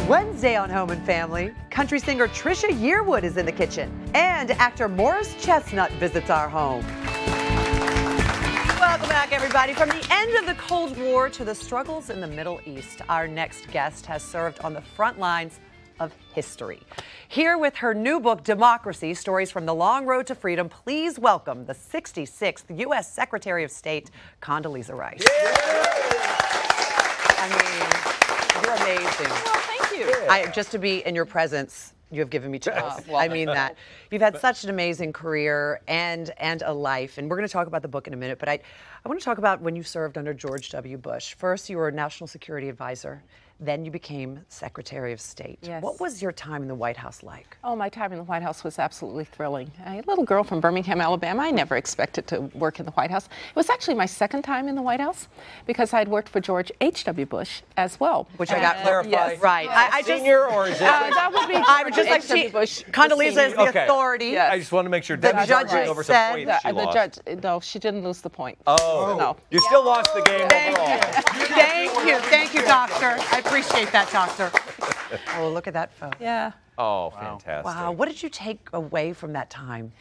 Wednesday on Home and Family, country singer Trisha Yearwood is in the kitchen, and actor Morris Chestnut visits our home. Welcome back, everybody. From the end of the Cold War to the struggles in the Middle East, our next guest has served on the front lines of history. Here with her new book, Democracy, Stories from the Long Road to Freedom, please welcome the 66th U.S. Secretary of State, Condoleeza Rice. Yeah. I mean, you're amazing. Well, thank you. Just to be in your presence, you have given me chills. Well, I mean that. You've had such an amazing career and a life, and we're going to talk about the book in a minute, but I want to talk about when you served under George W. Bush. First, you were a National Security Advisor. Then you became Secretary of State. Yes. What was your time in the White House like? Oh, my time in the White House was absolutely thrilling. A little girl from Birmingham, Alabama. I never expected to work in the White House. It was actually my second time in the White House because I'd worked for George H.W. Bush as well. Which I got clarified. Yes. Right. I senior or is it? That would be I would just like H.W. Bush. Condoleeza is the Okay. authority. Yes. I just want to make sure The Debbie's judge arguing over said- some points she The lost. judge, no, she didn't lose the point. Oh, No. You still lost the game Thank overall. you. Thank you, doctor. I appreciate that, doctor. Oh, look at that photo. Yeah. Oh, fantastic. Wow. What did you take away from that time?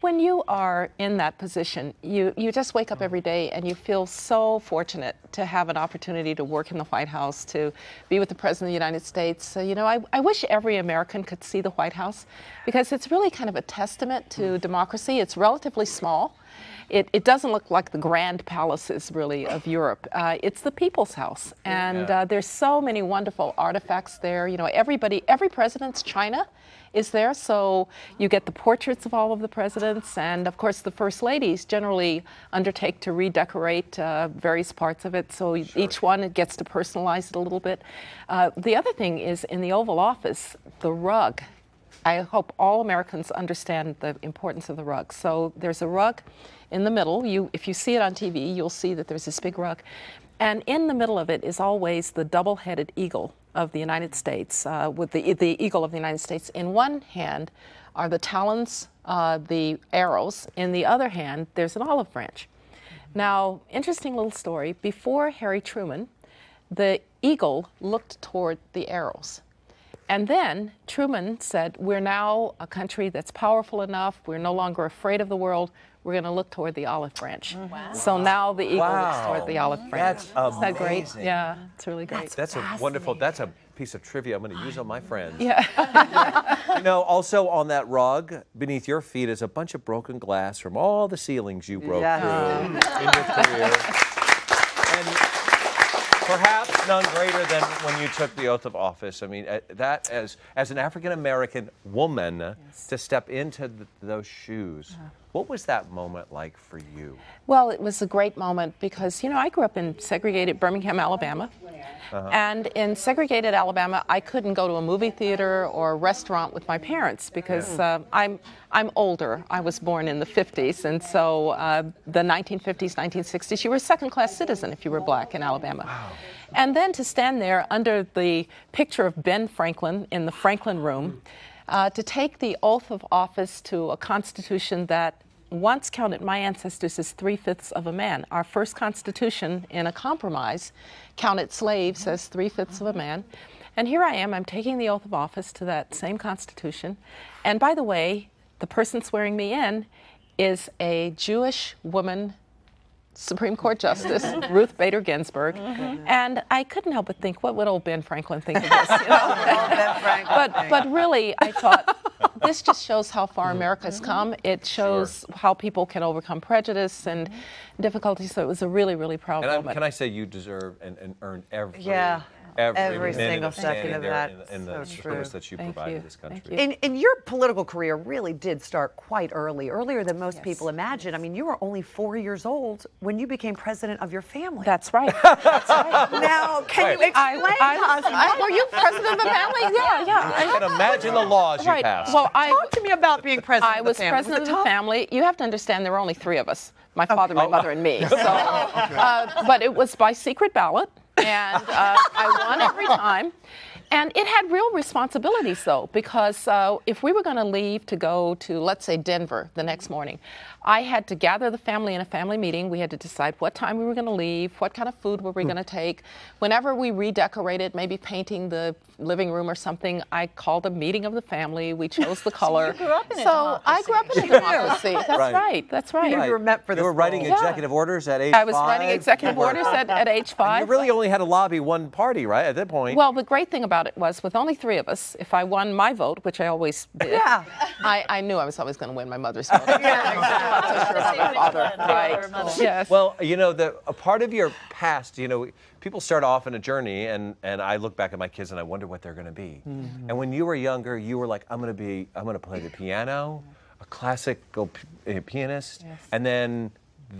When you are in that position, you just wake up every day and you feel so fortunate to have an opportunity to work in the White House, to be with the President of the United States. So, I wish every American could see the White House because it's really kind of a testament to democracy. It's relatively small. It doesn't look like the grand palaces, really, of Europe. It's the people's house. And there's so many wonderful artifacts there. Every president's china is there, so you get the portraits of all of the presidents. And, of course, the first ladies generally undertake to redecorate various parts of it. So each one gets to personalize it a little bit. The other thing is, in the Oval Office, the rug. I hope all Americans understand the importance of the rug. So there's a rug in the middle. If you see it on TV, you'll see that there's this big rug. And in the middle of it is always the double-headed eagle of the United States, with the eagle of the United States. In one hand are the talons, the arrows. In the other hand, there's an olive branch. Now, interesting little story. Before Harry Truman, the eagle looked toward the arrows. And then Truman said, we're now a country that's powerful enough. We're no longer afraid of the world. We're going to look toward the olive branch. Wow. So now the eagle looks toward the olive branch. That's amazing. Isn't that great? Yeah, it's really great. That's a wonderful, that's a piece of trivia I'm going to use on my friends. Yeah. Also on that rug, beneath your feet is a bunch of broken glass from all the ceilings you broke through in your career. And perhaps none greater than when you took the oath of office. I mean, that as an African-American woman, to step into those shoes, what was that moment like for you? Well, it was a great moment because, I grew up in segregated Birmingham, Alabama. And in segregated Alabama, I couldn't go to a movie theater or a restaurant with my parents because I'm older. I was born in the 50s, and so the 1950s, 1960s, you were a second-class citizen if you were black in Alabama. Wow. And then to stand there under the picture of Ben Franklin in the Franklin Room, to take the oath of office to a constitution that once counted my ancestors as 3/5 of a man. Our first constitution in a compromise counted slaves as 3/5 of a man. And here I am, I'm taking the oath of office to that same constitution. And by the way, the person swearing me in is a Jewish woman Supreme Court Justice, Ruth Bader Ginsburg. And I couldn't help but think, what would old Ben Franklin think of this? But really, I thought, this just shows how far America has come. It shows how people can overcome prejudice and difficulties. So it was a really, really proud moment. Can I say you deserve and earn every every minute single of second of there that. in the service that you provided this country. And your political career really did start quite earlier than most people imagine. I mean, you were only 4 years old when you became president of your family. That's right. That's right. Now, can you explain to us? Were you president of the family? Yeah. I can imagine the laws you passed. Well, talk to me about being president I of the was family. president of the family. You have to understand there were only 3 of us. My father, my mother, and me. So, but it was by secret ballot, and I won every time. And it had real responsibilities, though, because if we were going to leave to go to, let's say, Denver the next morning, I had to gather the family in a family meeting. We had to decide what time we were going to leave, what kind of food were we going to take. Whenever we redecorated, maybe painting the living room or something, I called a meeting of the family. We chose the color. So you grew up in a democracy. I grew up in a democracy. That's right. That's right. You were meant for this. You were writing role. executive orders at age 5? I was writing executive orders at age 5. You really only had to lobby one party, right, at that point? Well, the great thing about it was, with only 3 of us, if I won my vote, which I always did, I knew I was always going to win my mother's vote. Not so sure about my father. Right. Yes. Well, you know, a part of your past, you know, people start off in a journey, and I look back at my kids and I wonder what they're going to be. Mm-hmm. And when you were younger, you were like, I'm going to play the piano, a classical pianist, and then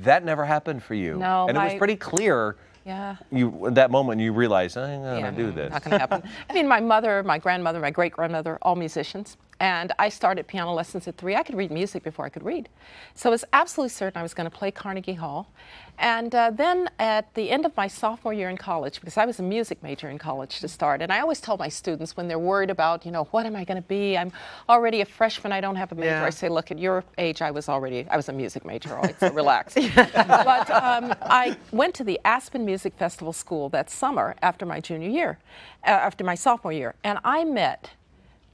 that never happened for you. No, and it was pretty clear. Yeah. In that moment, you realized, I'm going to do this. Not going to happen. I mean, my mother, my grandmother, my great-grandmother, all musicians. And I started piano lessons at 3. I could read music before I could read. So I was absolutely certain I was going to play Carnegie Hall. And then at the end of my sophomore year in college, because I was a music major in college to start, and I always tell my students when they're worried about, you know, what am I going to be? I'm already a freshman. I don't have a major. I say, look, at your age, I was a music major, all right, so relax. But I went to the Aspen Music Festival School that summer after my junior year, after my sophomore year, and I met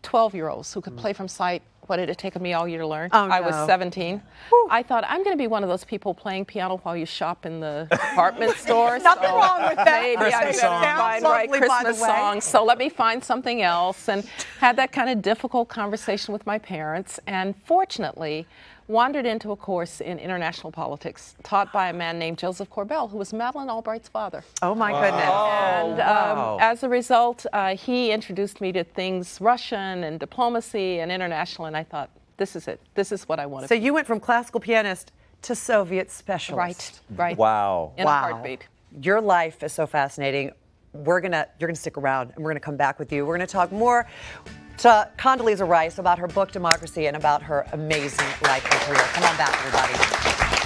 12-year-olds who could play from sight. What had it taken me all year to learn? Oh, no. I was 17. I thought, I'm going to be one of those people playing piano while you shop in the department store. Nothing wrong with that. Maybe I better find Christmas songs. So let me find something else. And had that kind of difficult conversation with my parents. And fortunately, wandered into a course in international politics taught by a man named Joseph Corbell, who was Madeleine Albright's father. Oh, my goodness. And as a result, he introduced me to things Russian and diplomacy and international, and I thought, this is it. This is what I want to So be. you went from classical pianist to Soviet specialist. Right. Wow. In a heartbeat. Your life is so fascinating. You're gonna stick around, and we're gonna come back with you. We're gonna talk more to Condoleeza Rice about her book Democracy and about her amazing life and career. Come on back, everybody.